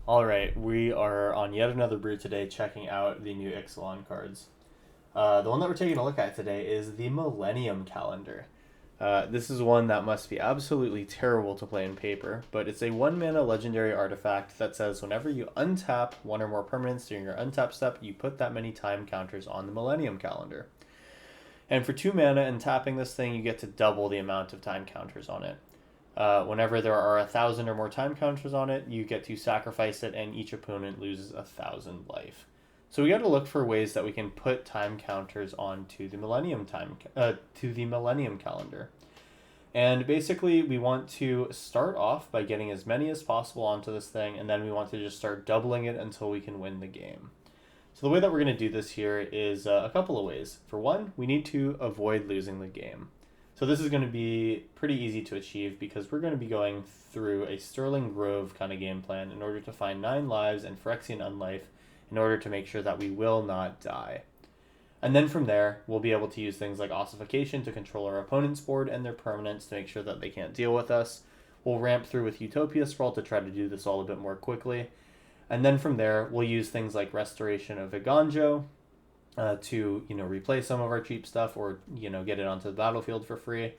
Alright, we are on yet another brew today checking out the new Ixalan cards. The one that we're taking a look at today is the Millennium calendar. This is one that must be absolutely terrible to play in paper, but it's a 1-mana legendary artifact that says whenever you untap one or more permanents during your untap step, you put that many time counters on the Millennium calendar. And for 2 mana and tapping this thing, you get to double the amount of time counters on it. Whenever there are 1,000 or more time counters on it, you get to sacrifice it, and each opponent loses 1,000 life. So we got to look for ways that we can put time counters onto the Millennium calendar. And basically, we want to start off by getting as many as possible onto this thing, and then we want to just start doubling it until we can win the game. So the way that we're going to do this here is a couple of ways. For one, we need to avoid losing the game. So this is going to be pretty easy to achieve because we're going to be going through a Sterling Grove kind of game plan in order to find 9 lives and Phyrexian Unlife in order to make sure that we will not die. And then from there, we'll be able to use things like Ossification to control our opponent's board and their permanents to make sure that they can't deal with us. We'll ramp through with Utopia Sprawl to try to do this all a bit more quickly. And then from there, we'll use things like Restoration of Iganjo, to replace some of our cheap stuff or get it onto the battlefield for free.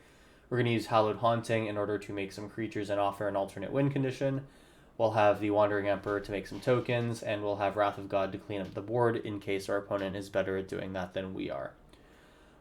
We're going to use Hallowed Haunting in order to make some creatures and offer an alternate win condition. We'll have the Wandering Emperor to make some tokens, and we'll have Wrath of God to clean up the board in case our opponent is better at doing that than we are.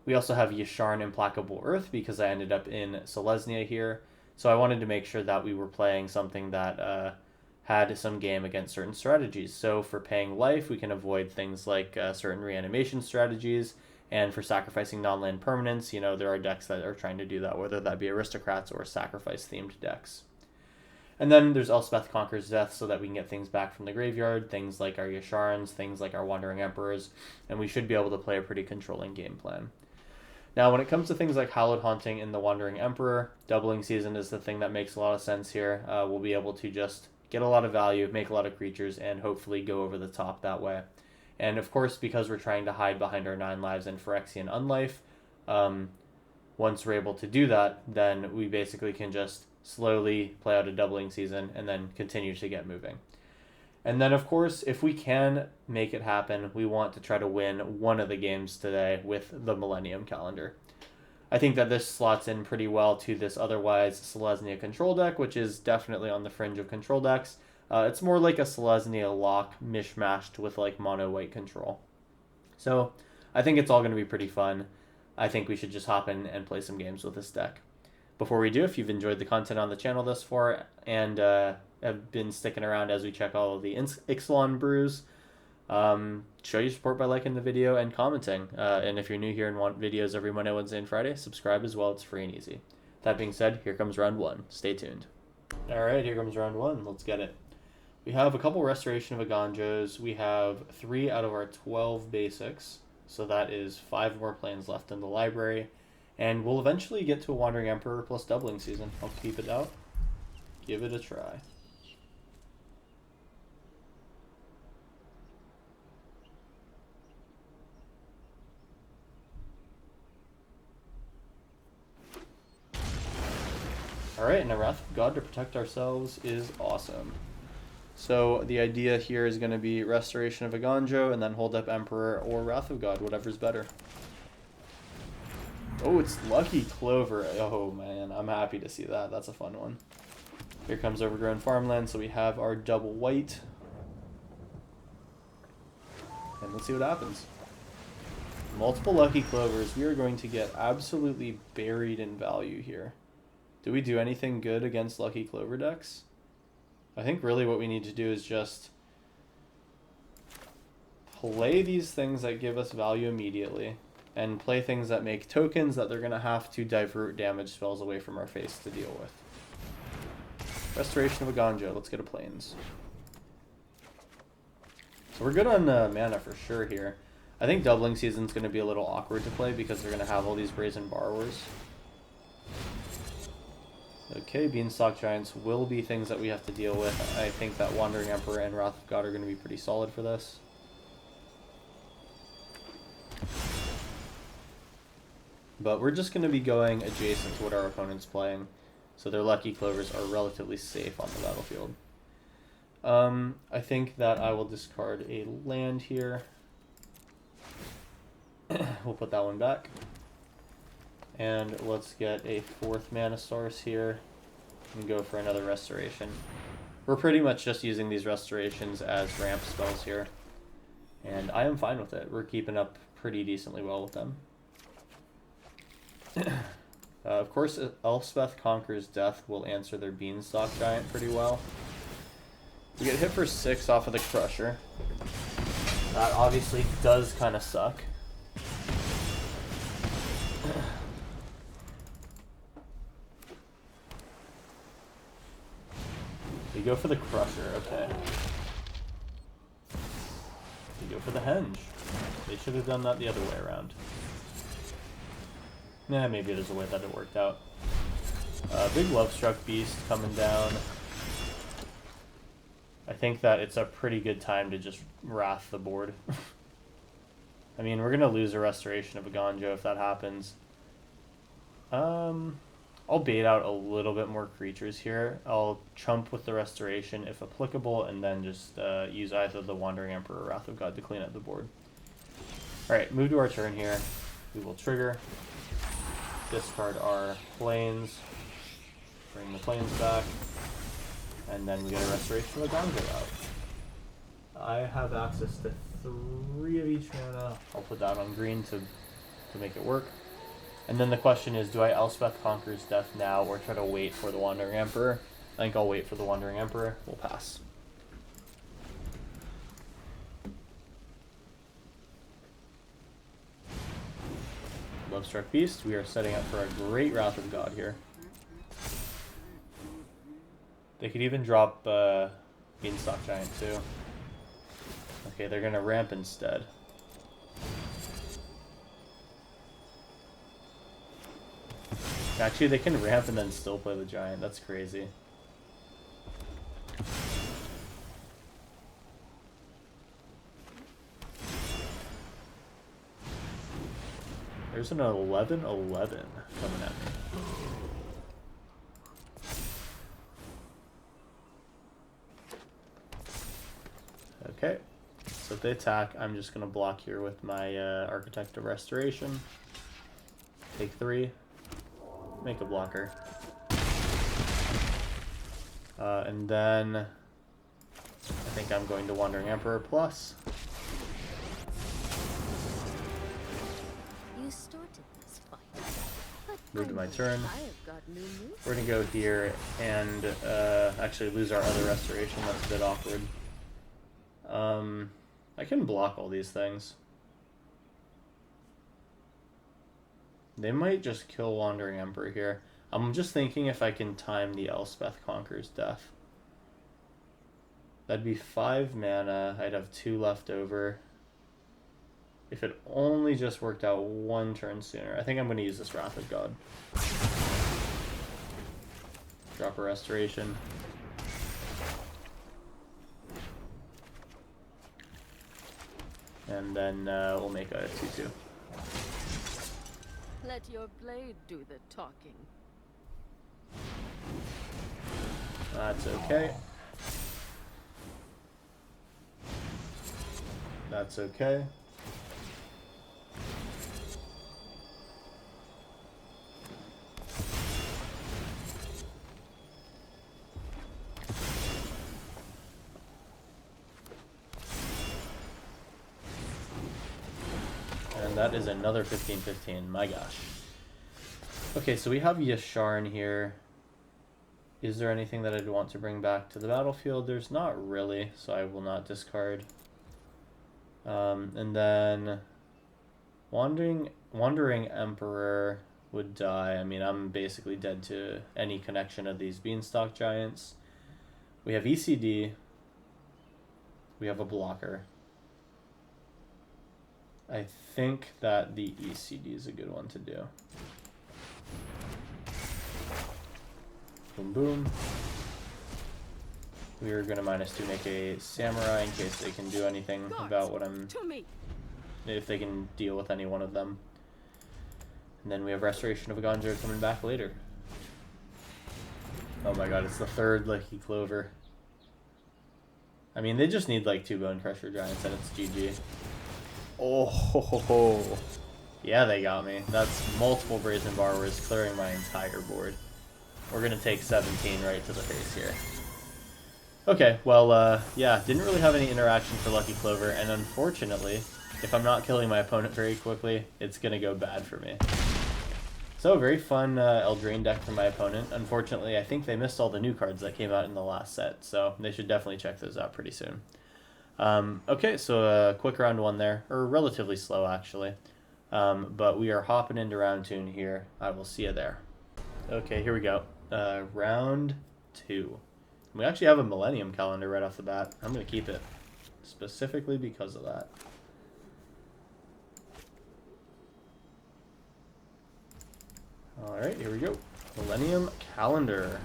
We also have Yasharn Implacable Earth because I ended up in Selesnya here, so I wanted to make sure that we were playing something that had some game against certain strategies. So for paying life, we can avoid things like certain reanimation strategies, and for sacrificing non-land permanents, there are decks that are trying to do that, whether that be aristocrats or sacrifice-themed decks. And then there's Elspeth Conquers Death so that we can get things back from the graveyard, things like our Yasharns, things like our Wandering Emperors, and we should be able to play a pretty controlling game plan. Now, when it comes to things like Hallowed Haunting and the Wandering Emperor, Doubling Season is the thing that makes a lot of sense here. We'll be able to just get a lot of value, make a lot of creatures, and hopefully go over the top that way. And of course, because we're trying to hide behind our 9 lives and Phyrexian Unlife, once we're able to do that, then we basically can just slowly play out a Doubling Season and then continue to get moving. And then, of course, if we can make it happen, we want to try to win one of the games today with the Millennium calendar. I think that this slots in pretty well to this otherwise Selesnya control deck, which is definitely on the fringe of control decks. It's more like a Selesnya lock mishmashed with like mono white control. So I think it's all going to be pretty fun. I think we should just hop in and play some games with this deck. Before we do, if you've enjoyed the content on the channel thus far and have been sticking around as we check all of the Ixalan brews, show your support by liking the video and commenting. And if you're new here and want videos every Monday, Wednesday, and Friday, subscribe as well. It's free and easy. That being said, here comes round 1. Stay tuned. Alright, here comes round 1. Let's get it. We have a couple Restoration of Iganjos. We have 3 out of our 12 basics. So that is 5 more planes left in the library. And we'll eventually get to a Wandering Emperor plus Doubling Season. I'll keep it out. Give it a try. Alright, and a Wrath of God to protect ourselves is awesome. So the idea here is going to be Restoration of Iganjo and then hold up Emperor or Wrath of God, whatever's better. Oh, it's Lucky Clover. Oh man, I'm happy to see that. That's a fun one. Here comes Overgrown Farmland, so we have our double white. And let's see what happens. Multiple Lucky Clovers. We are going to get absolutely buried in value here. Do we do anything good against Lucky Clover decks? I think really what we need to do is just play these things that give us value immediately and play things that make tokens that they're going to have to divert damage spells away from our face to deal with. Restoration of Iganjo. Let's get a plains. So we're good on mana for sure here. I think Doubling Season's going to be a little awkward to play because they're going to have all these Brazen Borrowers. Okay, Beanstalk Giants will be things that we have to deal with. I think that Wandering Emperor and Wrath of God are going to be pretty solid for this. But we're just going to be going adjacent to what our opponent's playing, so their Lucky Clovers are relatively safe on the battlefield. I think that I will discard a land here. We'll put that one back. And let's get a 4th mana source here and go for another restoration. We're pretty much just using these restorations as ramp spells here. And I am fine with it. We're keeping up pretty decently well with them. Of course, Elspeth Conquers Death will answer their Beanstalk Giant pretty well. We get hit for 6 off of the Crusher. That obviously does kind of suck. We go for the Crusher, okay. We go for the Henge. They should have done that the other way around. Nah, maybe there's a way that it worked out. Big Lovestruck Beast coming down. I think that it's a pretty good time to just wrath the board. I mean, we're going to lose a Restoration of a Gonjo if that happens. I'll bait out a little bit more creatures here. I'll chump with the Restoration if applicable, and then just use either the Wandering Emperor or Wrath of God to clean up the board. Alright, move to our turn here. We will trigger. Discard our planes. Bring the planes back. And then we get a Restoration of a Gonjo out. I have access to 3 of each mana. I'll put that on green to make it work. And then the question is, do I Elspeth Conquers Death now or try to wait for the Wandering Emperor? I think I'll wait for the Wandering Emperor. We'll pass. Lovestruck Beast. We are setting up for a great Wrath of God here. They could even drop Beanstalk Giant too. Okay, they're going to ramp instead. Actually, they can ramp and then still play the Giant. That's crazy. There's an 11-11 coming at me. Okay, so if they attack, I'm just going to block here with my Architect of Restoration. Take 3. Make a blocker. And then I think I'm going to Wandering Emperor plus. You started this fight. Move to my turn. We're going to go here and actually lose our other Restoration. That's a bit awkward. I can block all these things. They might just kill Wandering Emperor here. I'm just thinking if I can time the Elspeth Conquers Death. That'd be 5 mana. I'd have 2 left over. If it only just worked out 1 turn sooner. I think I'm going to use this Wrath of God. Drop a Restoration. And then we'll make a 2-2. Let your blade do the talking. That's okay. That's okay. And that is another 15-15. My gosh. Okay, so we have Yasharn here. Is there anything that I'd want to bring back to the battlefield? There's not really, so I will not discard. And then Wandering Emperor would die. I mean, I'm basically dead to any connection of these Beanstalk Giants. We have ECD. We have a blocker. I think that the ECD is a good one to do. Boom, boom. We are going to -2 make a Samurai in case they can do anything about what I'm... if they can deal with any one of them. And then we have Restoration of a Gonjo coming back later. Oh my god, it's the 3rd Lucky Clover. I mean, they just need like 2 Bone Crusher Giants and it's GG. Oh, ho, ho, ho. Yeah, they got me. That's multiple Brazen Borrowers clearing my entire board. We're going to take 17 right to the face here. Okay, well, yeah, didn't really have any interaction for Lucky Clover, and unfortunately, if I'm not killing my opponent very quickly, it's going to go bad for me. So, very fun Eldraine deck from my opponent. Unfortunately, I think they missed all the new cards that came out in the last set, so they should definitely check those out pretty soon. Okay, so a quick round 1 there, or relatively slow actually. But we are hopping into round 2 here. I will see you there. Okay, here we go. Round 2. We actually have a Millennium calendar right off the bat. I'm going to keep it specifically because of that. Alright, here we go. Millennium calendar.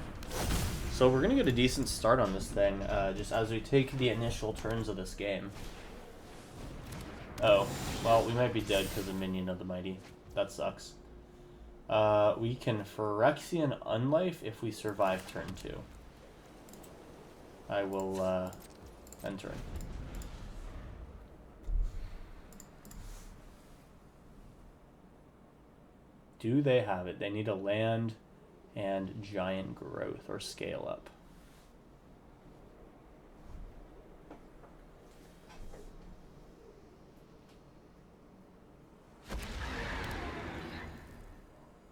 So we're going to get a decent start on this thing, just as we take the initial turns of this game. Oh, well, we might be dead because of Minion of the Mighty. That sucks. We can Phyrexian Unlife if we survive turn 2. I will enter in. Do they have it? They need a land and giant growth or scale up.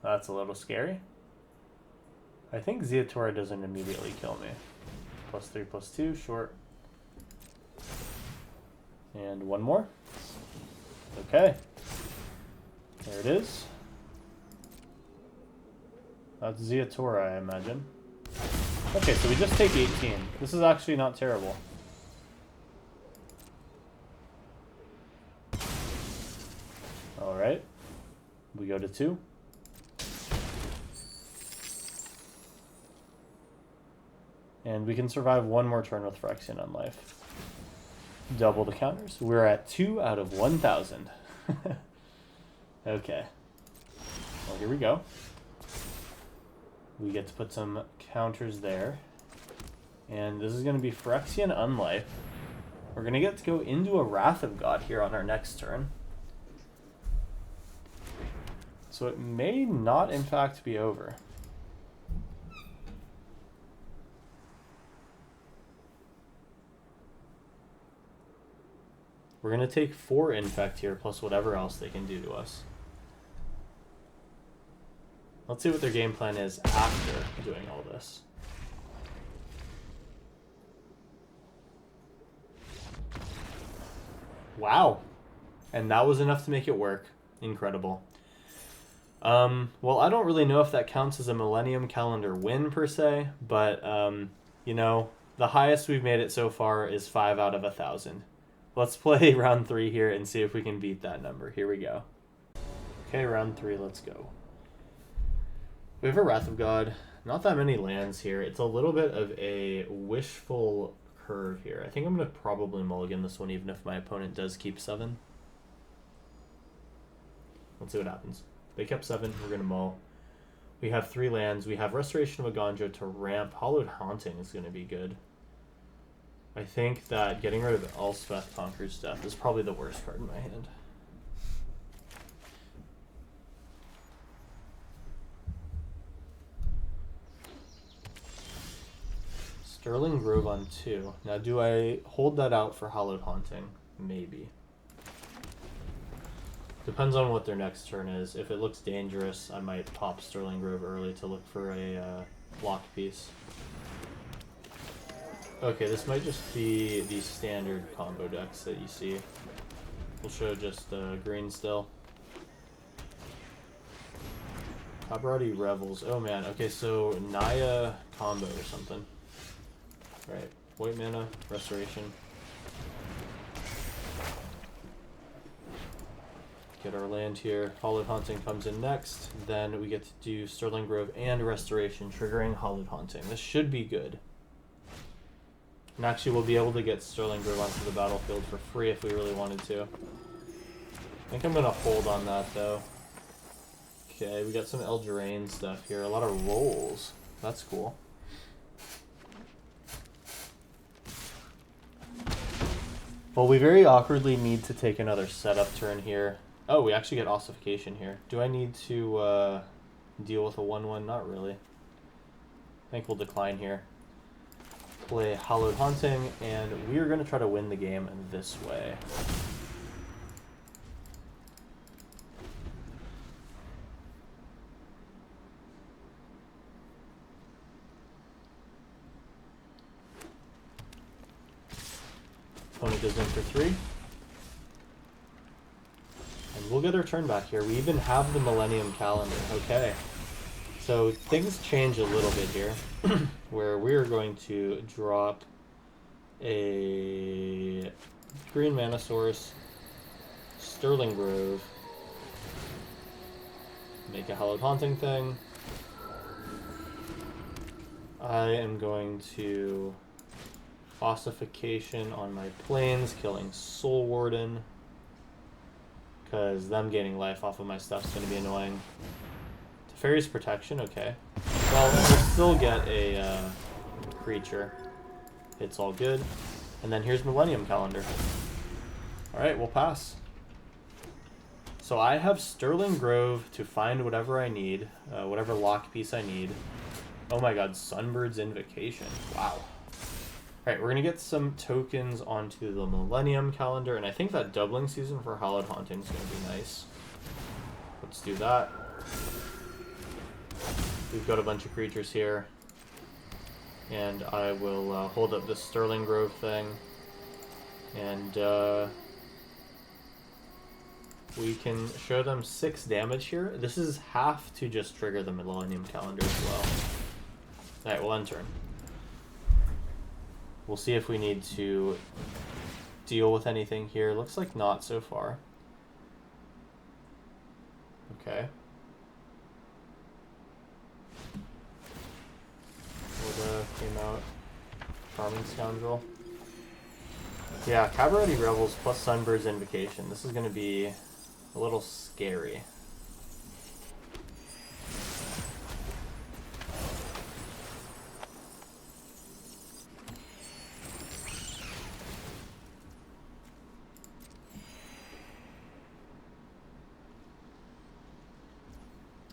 That's a little scary. I think Zeatora doesn't immediately kill me. +3/+2, short. And one more. Okay. There it is. That's Zeatora, I imagine. Okay, so we just take 18. This is actually not terrible. Alright. We go to 2. And we can survive one more turn with Phyrexian Unlife. Double the counters. We're at 2 out of 1,000. Okay. Well, here we go. We get to put some counters there. And this is going to be Phyrexian Unlife. We're going to get to go into a Wrath of God here on our next turn. So it may not, in fact, be over. We're going to take 4 Infect here, plus whatever else they can do to us. Let's see what their game plan is after doing all this. Wow. And that was enough to make it work. Incredible. Well, I don't really know if that counts as a Millennium Calendar win, per se, but, you know, the highest we've made it so far is 5 out of 1,000. Let's play round 3 here and see if we can beat that number. Here we go. Okay, round 3, let's go. We have a Wrath of God. Not that many lands here. It's a little bit of a wishful curve here. I think I'm going to probably mulligan this one even if my opponent does keep 7. Let's see what happens. They kept 7, we're going to mull. We have 3 lands. We have Restoration of Aganjo to ramp. Hallowed Haunting is going to be good. I think that getting rid of Elspeth Conquers Death is probably the worst card in my hand. Sterling Grove on 2. Now, do I hold that out for Hallowed Haunting? Maybe. Depends on what their next turn is. If it looks dangerous, I might pop Sterling Grove early to look for a block piece. Okay, this might just be the standard combo decks that you see. We'll show just green still. Cabarati Revels. Oh man, okay, so Naya combo or something. Right, white mana, restoration. Get our land here. Hallowed Haunting comes in next. Then we get to do Sterling Grove and restoration, triggering Hallowed Haunting. This should be good. And actually, we'll be able to get Sterling Grove onto the battlefield for free if we really wanted to. I think I'm going to hold on that, though. Okay, we got some Eldraine stuff here. A lot of rolls. That's cool. Well, we very awkwardly need to take another setup turn here. Oh, we actually get ossification here. Do I need to deal with a 1/1? Not really. I think we'll decline here. Play Hallowed Haunting, and we are going to try to win the game this way. Opponent goes in for 3. And we'll get our turn back here. We even have the Millennium calendar. Okay. So things change a little bit here, where we're going to drop a green mana source, Sterling Grove, make a Hallowed Haunting thing. I am going to ossification on my planes, killing Soul Warden, because them gaining life off of my stuff is going to be annoying. Teferi's Protection, okay. Well, we'll still get a creature. It's all good. And then here's Millennium Calendar. Alright, we'll pass. So I have Sterling Grove to find whatever I need, whatever lock piece I need. Oh my god, Sunbird's Invocation. Wow. Alright, we're going to get some tokens onto the Millennium Calendar, and I think that doubling season for Hallowed Haunting is going to be nice. Let's do that. We've got a bunch of creatures here. And I will hold up this Sterling Grove thing. And we can show them 6 damage here. This is half to just trigger the Millennium Calendar as well. Alright, we'll end turn. We'll see if we need to deal with anything here. Looks like not so far. Okay. Hilda came out. Charming Scoundrel. Yeah, Cabaretti Rebels plus Sunbird's Invocation. This is going to be a little scary.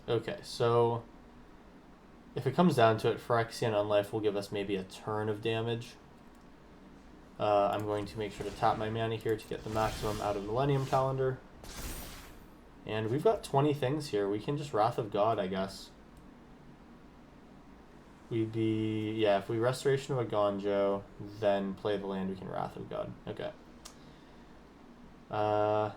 Okay, so if it comes down to it, Phyrexian Unlife will give us maybe a turn of damage. I'm going to make sure to tap my mana here to get the maximum out of Millennium Calendar. And we've got 20 things here. We can just Wrath of God, I guess. We'd be... yeah, if we Restoration of a Gonjo, then play the land, we can Wrath of God. Okay. Am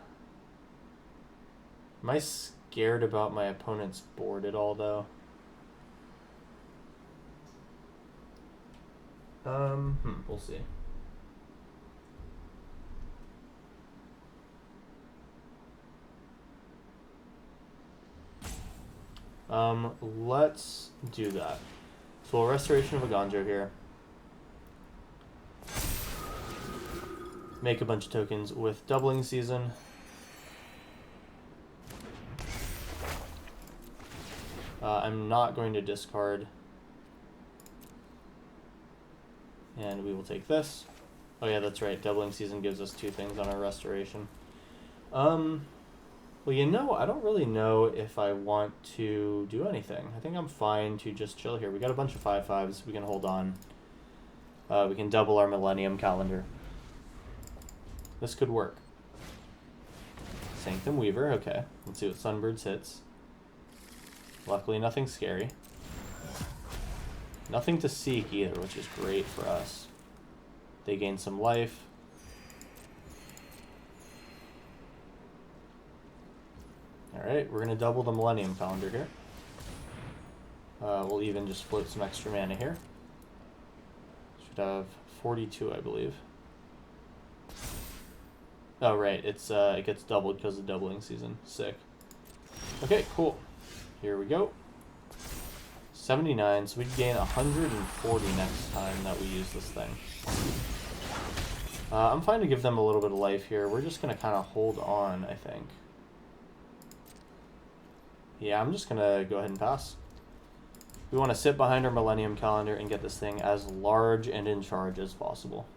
I scared about my opponent's board at all, though? We'll see. Let's do that. So we'll Restoration of a Gonjo here. Make a bunch of tokens with Doubling Season. I'm not going to discard. And we will take this. Oh yeah, that's right. Doubling Season gives us 2 things on our Restoration. Well, you know, I don't really know if I want to do anything. I think I'm fine to just chill here. We got a bunch of 5/5s. We can hold on. We can double our Millennium Calendar. This could work. Sanctum Weaver, okay. Let's see what Sunbird's hits. Luckily, nothing scary. Nothing to seek either, which is great for us. They gain some life. Alright, we're going to double the Millennium Calendar here. We'll even just float some extra mana here. Should have 42, I believe. Oh, right, it gets doubled because of Doubling Season. Sick. Okay, cool. Here we go. 79, so we gain 140 next time that we use this thing. I'm fine to give them a little bit of life here. We're just going to kind of hold on, I think. Yeah, I'm just going to go ahead and pass. We want to sit behind our Millennium Calendar and get this thing as large and in charge as possible.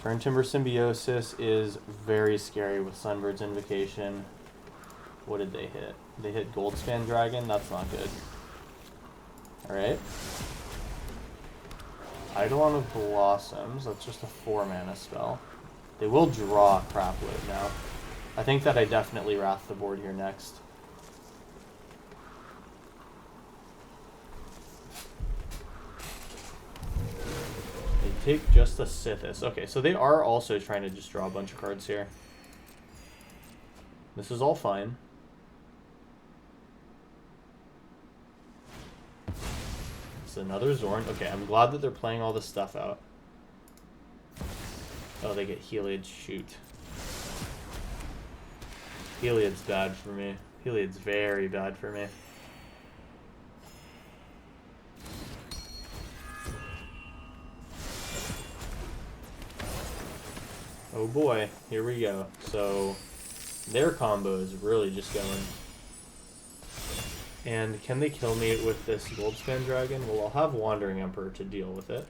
Burn Timber Symbiosis is very scary with Sunbird's Invocation. What did they hit? They hit Goldspan Dragon? That's not good. Alright. Eidolon of Blossoms. That's just a 4-mana spell. They will draw Crapload now. I think that I definitely Wrath the board here next. They take just a Sithis. Okay, so they are also trying to just draw a bunch of cards here. This is all fine. It's another Zorn. Okay, I'm glad that they're playing all this stuff out. Oh, they get Heliod. Shoot. Heliod's bad for me. Heliod's very bad for me. Oh boy, here we go. So, their combo is really just going. And can they kill me with this Goldspan Dragon? Well, I'll have Wandering Emperor to deal with it.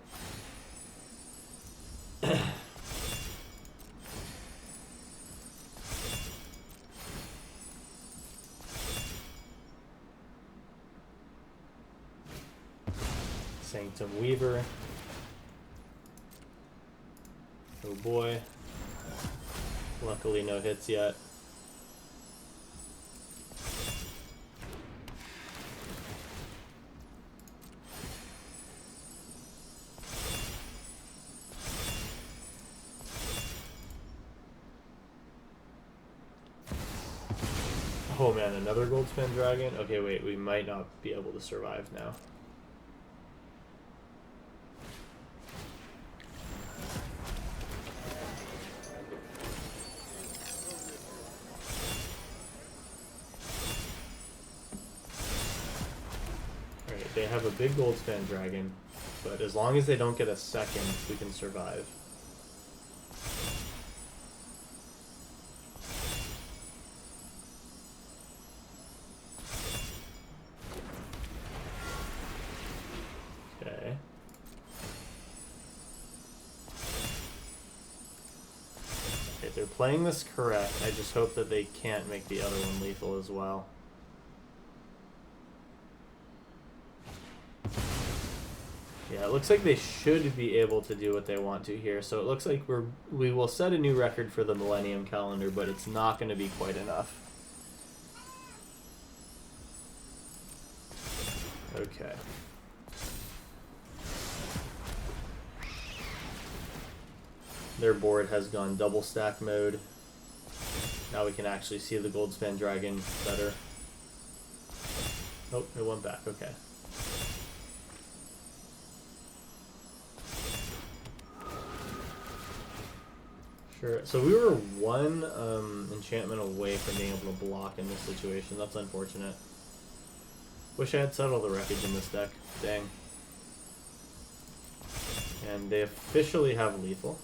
Sanctum Weaver. Oh boy. Luckily no hits yet. Oh man, another Goldspan Dragon? Okay, wait, we might not be able to survive now. Alright, they have a big Goldspan Dragon, but as long as they don't get a second, we can survive. They're playing this correct. I just hope that they can't make the other one lethal as well. Yeah, it looks like they should be able to do what they want to here. So it looks like we will set a new record for the Millennium calendar, but it's not going to be quite enough. Okay. Their board has gone double stack mode. Now we can actually see the Goldspan Dragon better. Oh, it went back. Okay. Sure. So we were one enchantment away from being able to block in this situation. That's unfortunate. Wish I had settled the wreckage in this deck. Dang. And they officially have lethal.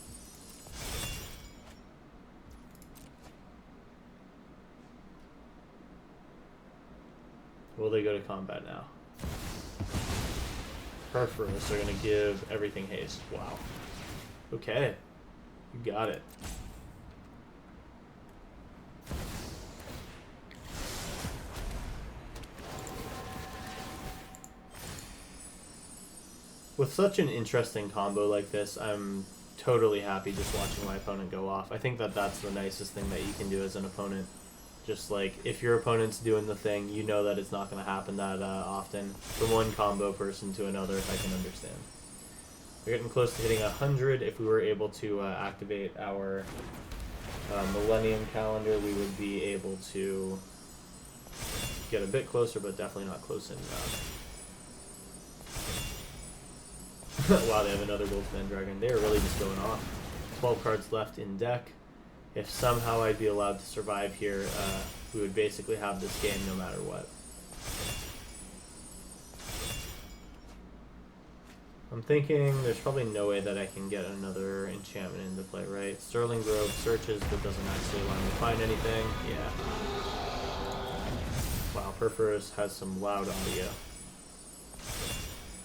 Will they go to combat now? Perforus are going to give everything haste. Wow. Okay. You got it. With such an interesting combo like this, I'm totally happy just watching my opponent go off. I think that that's the nicest thing that you can do as an opponent. Just like, if your opponent's doing the thing, you know that it's not going to happen that often. From one combo person to another, if I can understand. We're getting close to hitting 100. If we were able to activate our Millennium calendar, we would be able to get a bit closer, but definitely not close enough. Wow, they have another Goldspan Dragon. They are really just going off. 12 cards left in deck. If somehow I'd be allowed to survive here, we would basically have this game no matter what. I'm thinking there's probably no way that I can get another enchantment into play, right? Sterling Grove searches but doesn't actually allow me to find anything. Yeah. Wow, Perforus has some loud audio.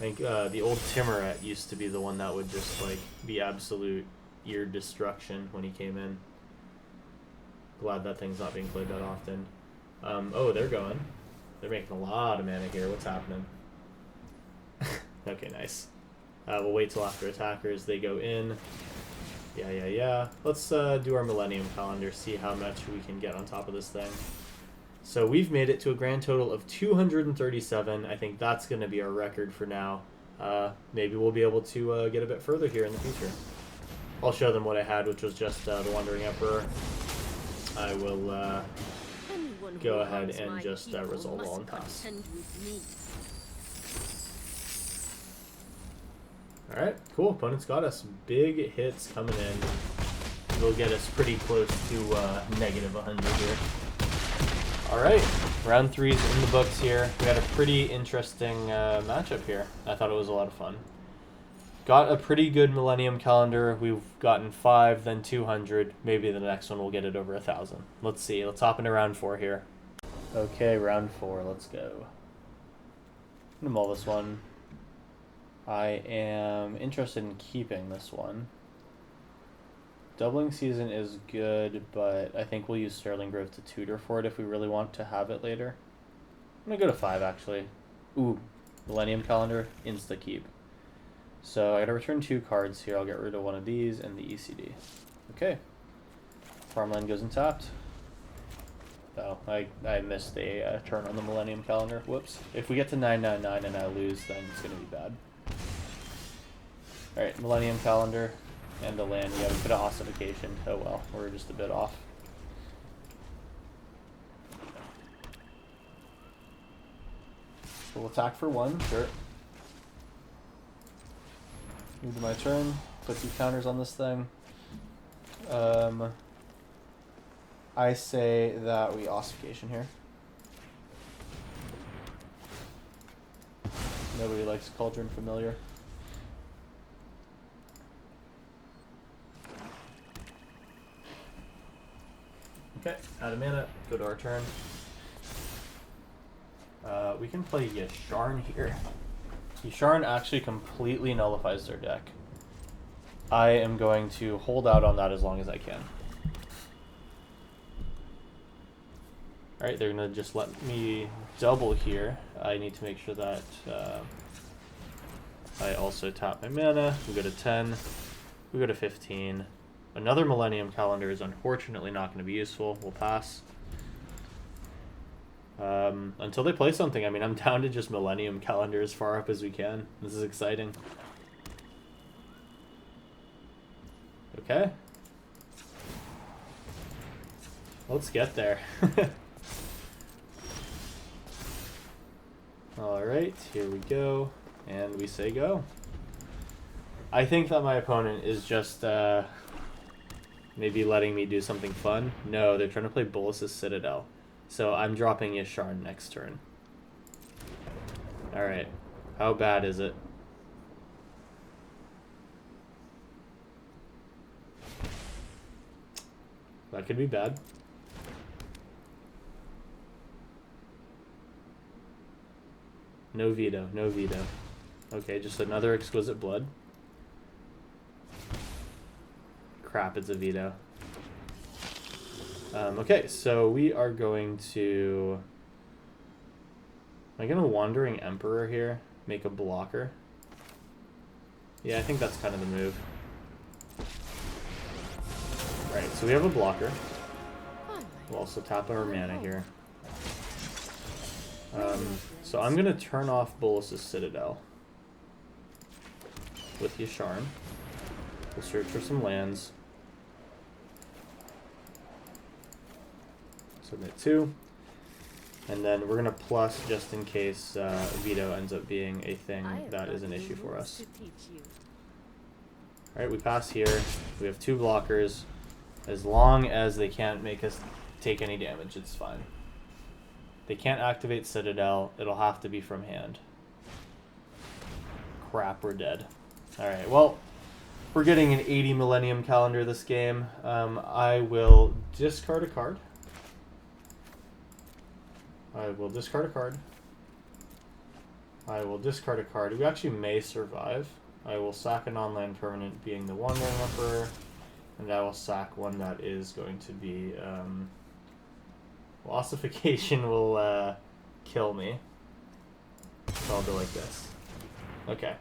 I think the old Timuret used to be the one that would just like be absolute ear destruction when he came in. Glad that thing's not being played that often. Oh, they're going. They're making a lot of mana here. What's happening? Okay, nice. We'll wait till after attackers. They go in. Yeah. Let's do our Millennium calendar, see how much we can get on top of this thing. So we've made it to a grand total of 237. I think that's going to be our record for now. Maybe we'll be able to get a bit further here in the future. I'll show them what I had, which was just the Wandering Emperor. I will go ahead and just resolve all and pass. Alright, cool. Opponent's got us. Big hits coming in. They'll get us pretty close to negative 100 here. Alright, round 3's in the books here. We had a pretty interesting matchup here. I thought it was a lot of fun. Got a pretty good Millennium calendar. We've gotten 5, then 200. Maybe the next one will get it over 1,000. Let's see. Let's hop into round 4 here. Okay, round 4. Let's go. I'm gonna mull this one. I am interested in keeping this one. Doubling Season is good, but I think we'll use Sterling Grove to tutor for it if we really want to have it later. I'm gonna go to 5 actually. Ooh, Millennium calendar, insta keep. So I gotta return 2 cards here. I'll get rid of one of these and the ECD. Okay. Farmland goes untapped. Oh, I missed a turn on the Millennium calendar. Whoops. If we get to 999 and I lose, then it's gonna be bad. Alright, Millennium calendar and the land. Yeah, we could have ossification. Oh well, we're just a bit off. We'll attack for 1, sure. Move to my turn, put 2 counters on this thing. I say that we ossification here. Nobody likes Cauldron Familiar. Okay, out of mana, go to our turn. We can play Ixalan here. Ixalan actually completely nullifies their deck. I am going to hold out on that as long as I can. Alright, they're going to just let me double here. I need to make sure that I also tap my mana. We go to 10. We go to 15. Another Millennium calendar is unfortunately not going to be useful. We'll pass. Until they play something. I mean, I'm down to just Millennium calendar as far up as we can. This is exciting. Okay. Let's get there. Alright, here we go. And we say go. I think that my opponent is just maybe letting me do something fun. No, they're trying to play Bolas's Citadel. So I'm dropping Ixalan next turn. Alright. How bad is it? That could be bad. No veto, no veto. Okay, just another Exquisite Blood. Crap, it's a veto. Okay, so we are going to... Am I going to Wandering Emperor here? Make a blocker? Yeah, I think that's kind of the move. Right, so we have a blocker. We'll also tap our mana here. So I'm going to turn off Bolas's Citadel with Ixalan. We'll search for some lands. Submit 2. And then we're going to plus just in case veto ends up being a thing that is an issue for us. Alright, we pass here. We have 2 blockers. As long as they can't make us take any damage, it's fine. They can't activate Citadel. It'll have to be from hand. Crap, we're dead. Alright, well, we're getting an 80 Millennium calendar this game. I will discard a card. I will discard a card. I will discard a card. We actually may survive. I will sack a non-land permanent, being the Wandering Emperor. And I will sack one that is going to be... Ossification will kill me. So I'll go like this. Okay.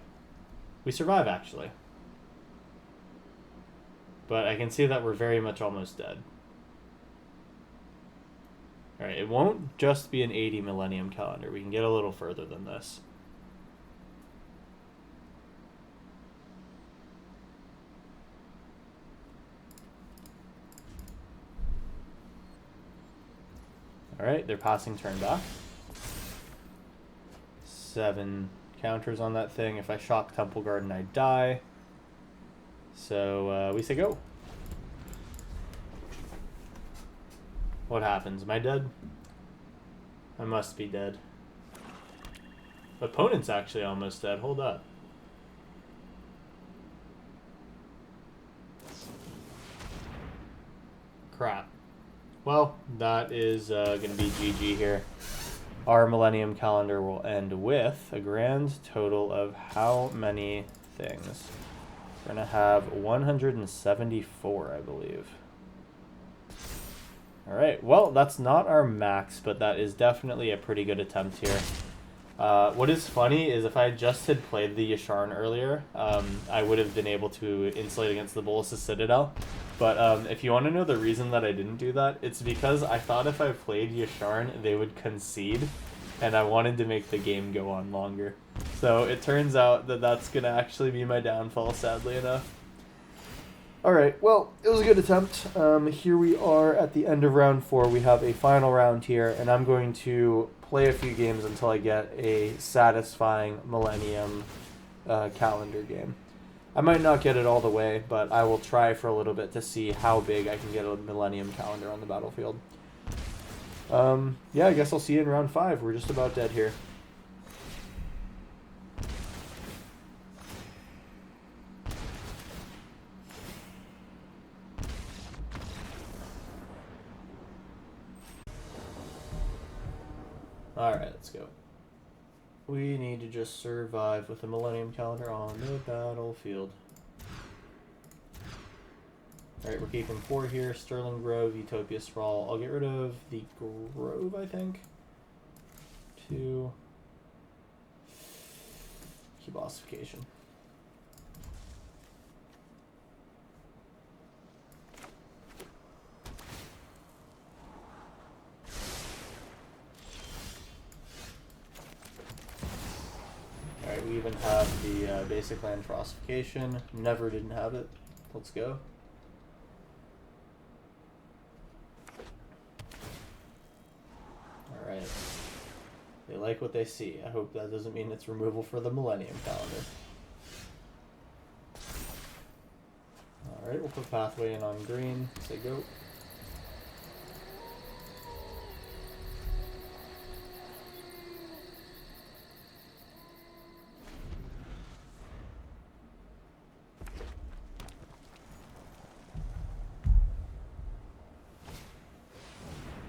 We survive, actually. But I can see that we're very much almost dead. Alright, it won't just be an 80 Millennium calendar. We can get a little further than this. Alright, they're passing turn back. 7 counters on that thing. If I shock Temple Garden, I die. So we say go. What happens? Am I dead? I must be dead. Opponent's actually almost dead. Hold up. Crap. Well, that is going to be GG here. Our Millennium calendar will end with a grand total of how many things? We're going to have 174, I believe. Alright, well, that's not our max, but that is definitely a pretty good attempt here. What is funny is if I just had played the Ixalan earlier, I would have been able to insulate against the Bolas's Citadel. But if you want to know the reason that I didn't do that, it's because I thought if I played Ixalan, they would concede, and I wanted to make the game go on longer. So it turns out that that's going to actually be my downfall, sadly enough. Alright, well, it was a good attempt. Here we are at the end of round 4. We have a final round here, and I'm going to play a few games until I get a satisfying Millennium calendar game. I might not get it all the way, but I will try for a little bit to see how big I can get a Millennium calendar on the battlefield. Yeah, I guess I'll see you in round 5. We're just about dead here. Alright, let's go. We need to just survive with the Millennium calendar on the battlefield. Alright, we're keeping 4 here. Sterling Grove, Utopia Sprawl. I'll get rid of the Grove, I think. 2. Keep ossification. Alright, we even have the basic land for ossification. Never didn't have it. Let's go. Alright. They like what they see. I hope that doesn't mean it's removal for the Millennium calendar. Alright, we'll put pathway in on green. Say go.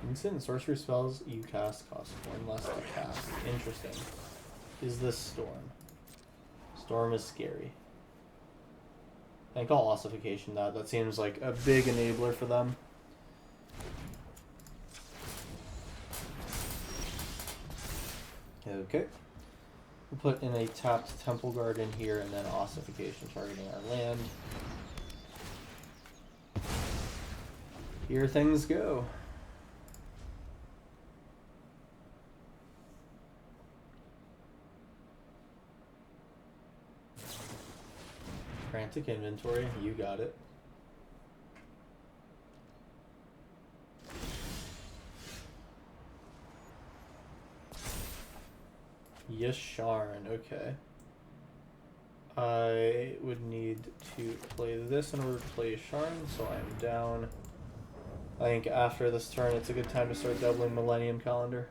Instant and sorcery spells you cast cost 1 less to cast. Interesting. Is this Storm? Storm is scary. I think I'll ossification that. That seems like a big enabler for them. Okay. We'll put in a tapped Temple Garden here and then ossification targeting our land. Here things go. Frantic inventory, you got it. Ixalan, okay. I would need to play this in order to play Ixalan, so I'm down. I think after this turn it's a good time to start doubling Millennium calendar.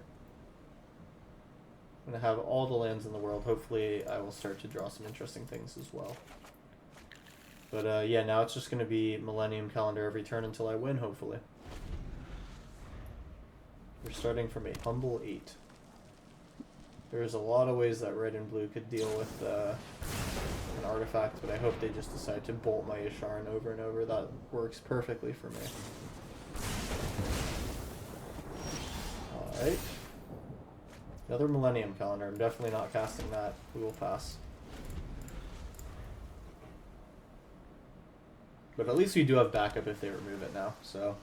I'm going to have all the lands in the world. Hopefully I will start to draw some interesting things as well. But yeah, now it's just going to be Millennium calendar every turn until I win, hopefully. We're starting from a humble 8. There's a lot of ways that red and blue could deal with an artifact, but I hope they just decide to bolt my Ixalan over and over. That works perfectly for me. Alright. Another Millennium Calendar. I'm definitely not casting that. We will pass. But at least we do have backup if they remove it now, so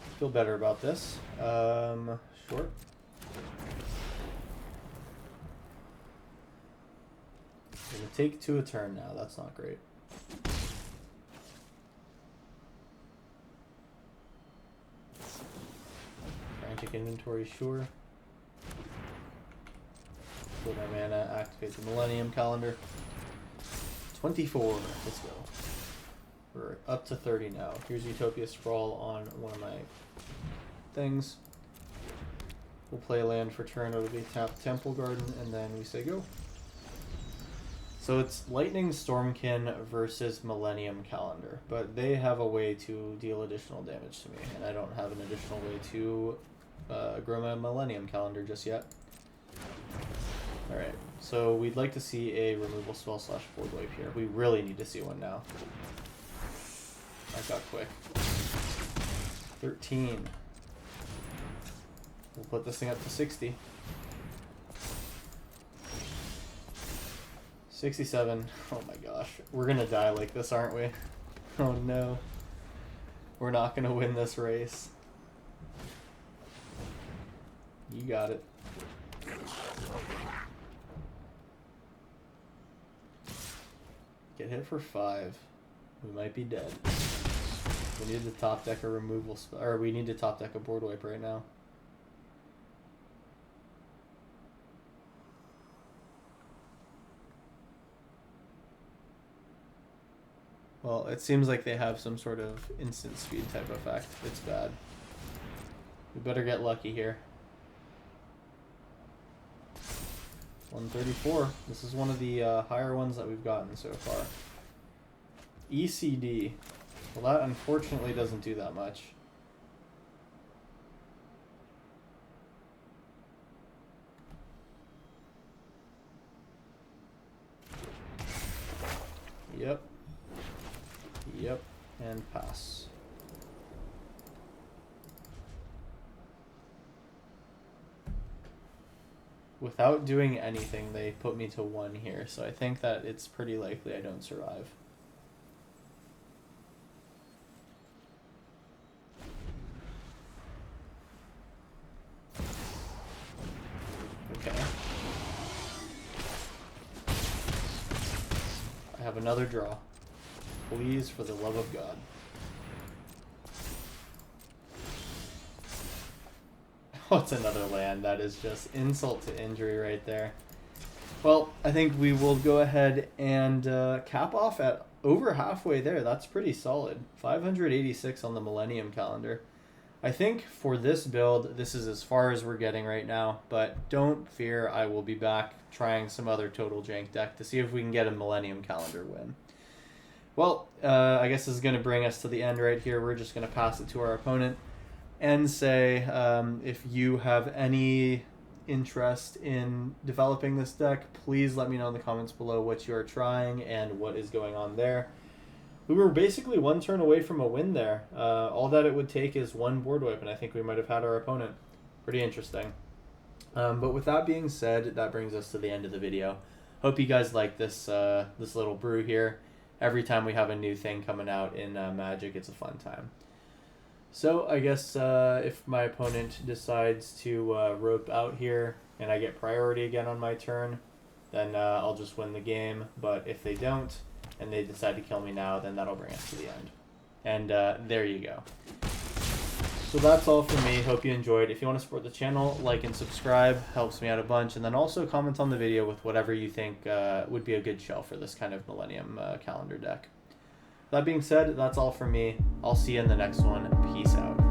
I feel better about this. Sure. I'm gonna take 2 a turn now. That's not great. Frantic inventory, sure. Put my mana, activate the Millennium Calendar. 24. Let's go. We're up to 30 now. Here's Utopia Sprawl on one of my things. We'll play a land for turn. It'll be tap Temple Garden, and then we say go. So it's Lightning Stormkin versus Millennium Calendar, but they have a way to deal additional damage to me, and I don't have an additional way to grow my Millennium Calendar just yet. Alright, so we'd like to see a removal spell / board wipe here. We really need to see one now. That got quick. 13. We'll put this thing up to 60. 67. Oh my gosh. We're gonna die like this, aren't we? Oh no. We're not gonna win this race. You got it. Get hit for 5. We might be dead. We need to top deck a removal or we need to top deck a board wipe right now. Well, it seems like they have some sort of instant speed type effect. It's bad. We better get lucky here. 134. This is one of the higher ones that we've gotten so far. ECD. Well, that unfortunately doesn't do that much. Yep. Yep. And pass. Without doing anything, they put me to 1 here, so I think that it's pretty likely I don't survive. Okay. I have another draw. Please, for the love of God. Oh, it's another land. That is just insult to injury right there. Well, I think we will go ahead and cap off at over halfway there. That's pretty solid. 586 on the Millennium Calendar. I think for this build, this is as far as we're getting right now, but don't fear, I will be back trying some other total jank deck to see if we can get a Millennium Calendar win. Well, I guess this is going to bring us to the end right here. We're just going to pass it to our opponent and say if you have any interest in developing this deck, please let me know in the comments below what you are trying and what is going on there. We were basically 1 turn away from a win there. All that it would take is 1 board wipe, and I think we might have had our opponent. Pretty interesting. But with that being said, that brings us to the end of the video. Hope you guys like this this little brew here. Every time we have a new thing coming out in Magic, it's a fun time. So I guess if my opponent decides to rope out here and I get priority again on my turn, then I'll just win the game. But if they don't and they decide to kill me now, then that'll bring us to the end. And there you go. So that's all for me. Hope you enjoyed. If you want to support the channel, like and subscribe. Helps me out a bunch. And then also comment on the video with whatever you think would be a good shell for this kind of Millennium Calendar deck. That being said, that's all for me. I'll see you in the next one. Peace out.